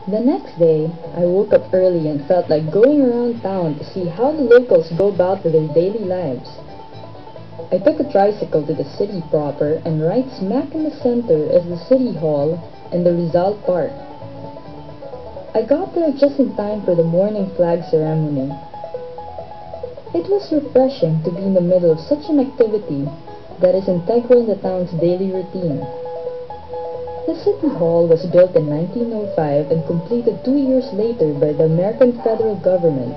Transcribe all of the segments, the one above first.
The next day, I woke up early and felt like going around town to see how the locals go about with their daily lives. I took a tricycle to the city proper, and right smack in the center is the city hall and the Rizal Park. I got there just in time for the morning flag ceremony. It was refreshing to be in the middle of such an activity that is integral in the town's daily routine. The City Hall was built in 1905 and completed 2 years later by the American federal government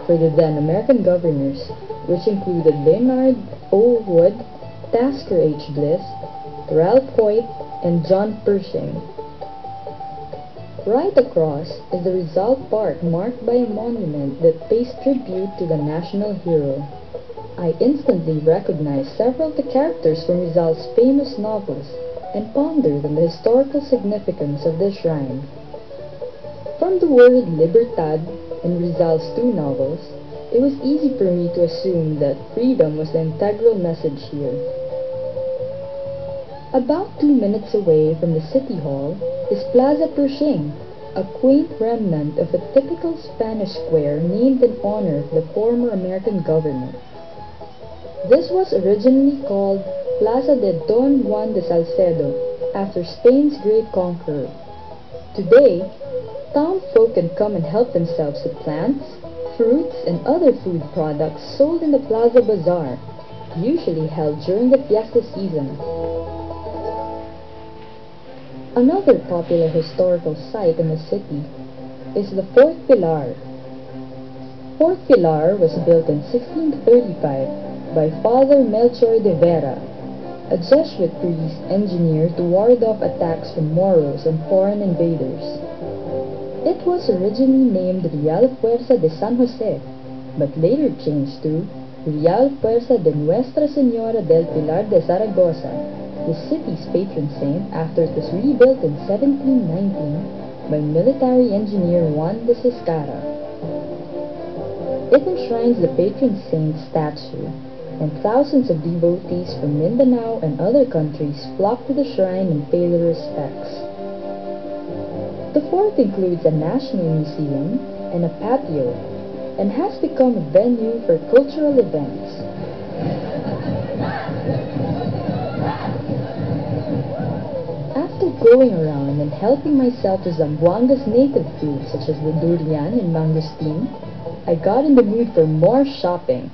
for the then American governors, which included Leonard O. Wood, Tasker H. Bliss, Ralph Hoyt, and John Pershing. Right across is the Rizal Park, marked by a monument that pays tribute to the national hero. I instantly recognized several of the characters from Rizal's famous novels and pondered on the historical significance of this shrine. From the word libertad in Rizal's two novels, it was easy for me to assume that freedom was the integral message here. About 2 minutes away from the City Hall is Plaza Pershing, a quaint remnant of a typical Spanish square named in honor of the former American government. This was originally called Plaza de Don Juan de Salcedo, after Spain's great conqueror. Today, townfolk can come and help themselves to plants, fruits, and other food products sold in the Plaza Bazaar, usually held during the fiesta season. Another popular historical site in the city is the Fort Pilar. Fort Pilar was built in 1635 by Father Melchor de Vera, a Jesuit priest engineer to ward off attacks from Moros and foreign invaders. It was originally named Real Fuerza de San Jose, but later changed to Real Fuerza de Nuestra Señora del Pilar de Zaragoza, the city's patron saint, after it was rebuilt in 1719 by military engineer Juan de Ciscara. It enshrines the patron saint statue, and thousands of devotees from Mindanao and other countries flock to the shrine and pay their respects. The fort includes a national museum and a patio, and has become a venue for cultural events. After going around and helping myself to Zamboanga's native food such as the durian and mangosteen, I got in the mood for more shopping.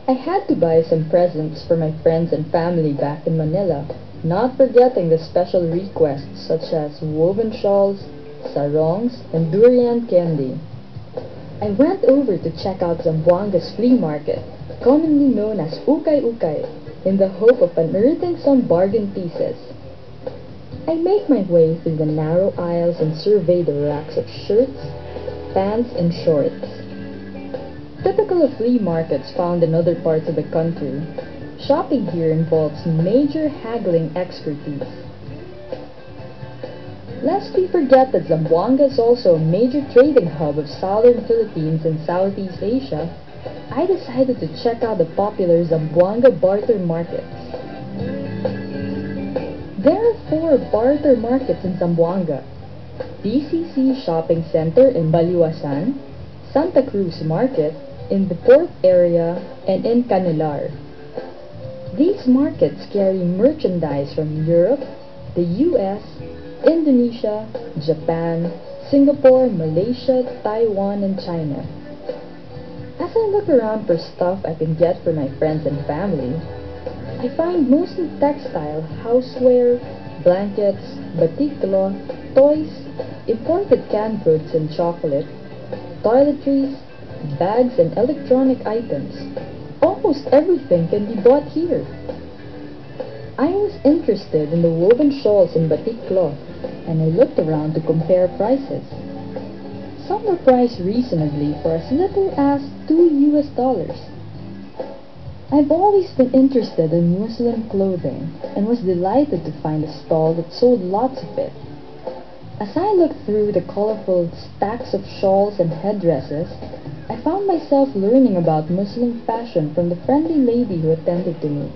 I had to buy some presents for my friends and family back in Manila, not forgetting the special requests such as woven shawls, sarongs, and durian candy. I went over to check out Zamboanga's flea market, commonly known as Ukay Ukay, in the hope of unearthing some bargain pieces. I make my way through the narrow aisles and survey the racks of shirts, pants, and shorts. Typical of flea markets found in other parts of the country, shopping here involves major haggling expertise. Lest we forget that Zamboanga is also a major trading hub of southern Philippines and Southeast Asia, I decided to check out the popular Zamboanga barter markets. There are 4 barter markets in Zamboanga: BCC Shopping Center in Baliwasan, Santa Cruz Market in the port area, and in Canilar. These markets carry merchandise from Europe, the US, Indonesia, Japan, Singapore, Malaysia, Taiwan, and China. As I look around for stuff I can get for my friends and family, I find mostly textile, houseware, blankets, batik cloth, toys, imported canned goods and chocolate, toiletries, bags, and electronic items. Almost everything can be bought here. I was interested in the woven shawls and batik cloth, and I looked around to compare prices. Some were priced reasonably for as little as $2. I've always been interested in Muslim clothing, and was delighted to find a stall that sold lots of it. As I looked through the colorful stacks of shawls and headdresses, I found myself learning about Muslim fashion from the friendly lady who attended to me.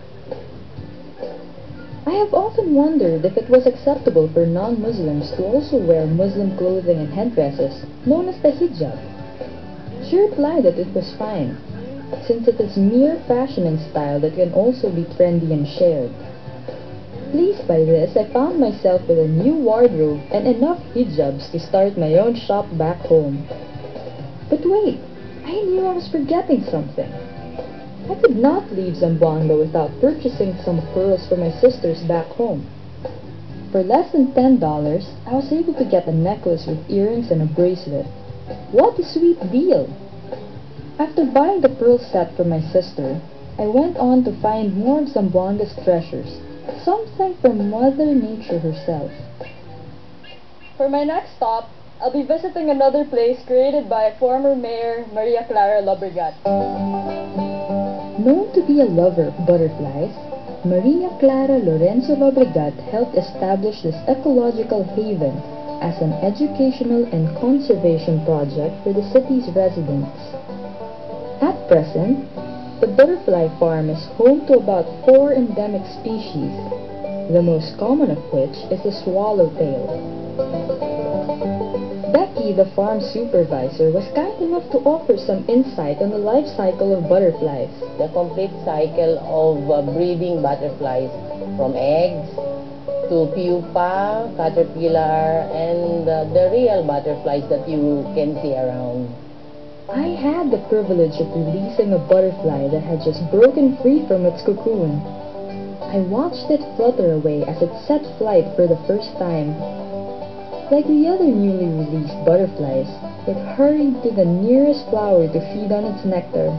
I have often wondered if it was acceptable for non-Muslims to also wear Muslim clothing and headdresses, known as the hijab. She replied that it was fine, since it is mere fashion and style that can also be trendy and shared. Pleased by this, I found myself with a new wardrobe and enough hijabs to start my own shop back home. But wait, I knew I was forgetting something. I could not leave Zamboanga without purchasing some pearls for my sisters back home. For less than $10, I was able to get a necklace with earrings and a bracelet. What a sweet deal! After buying the pearl set for my sister, I went on to find more of Zamboanga's treasures, something from Mother Nature herself. For my next stop, I'll be visiting another place created by former Mayor Maria Clara Lobregat. Known to be a lover of butterflies, Maria Clara Lorenzo Lobregat helped establish this ecological haven as an educational and conservation project for the city's residents. At present, the butterfly farm is home to about 4 endemic species, the most common of which is the swallowtail. Becky, the farm supervisor, was kind enough to offer some insight on the life cycle of butterflies. The complete cycle of breeding butterflies, from eggs to pupa, caterpillar, and the real butterflies that you can see around. I had the privilege of releasing a butterfly that had just broken free from its cocoon. I watched it flutter away as it set flight for the first time. Like the other newly released butterflies, it hurried to the nearest flower to feed on its nectar.